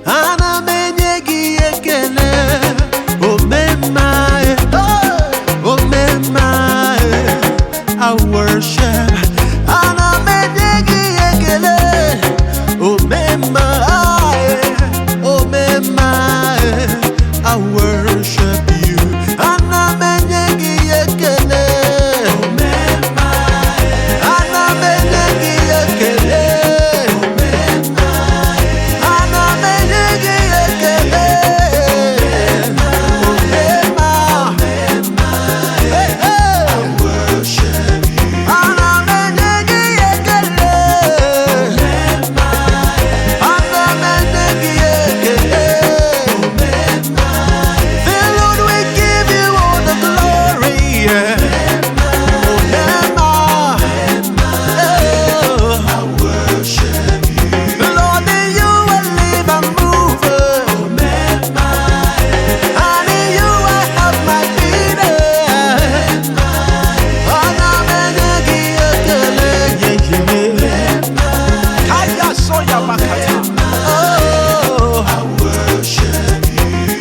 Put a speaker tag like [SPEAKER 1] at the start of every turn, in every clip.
[SPEAKER 1] ana m enye gị ekele omemma omemma I worship ana m enye gị ekele omemma omemma I worship you ana m enye gị ekele omemma ana m enye gị ekele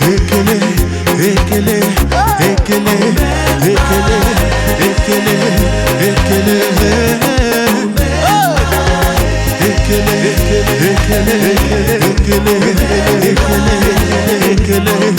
[SPEAKER 1] Ekele, ekele, ekele, ekele, ekele, ekele, ekele, ekele, ekele, ekele, ekele, ekele.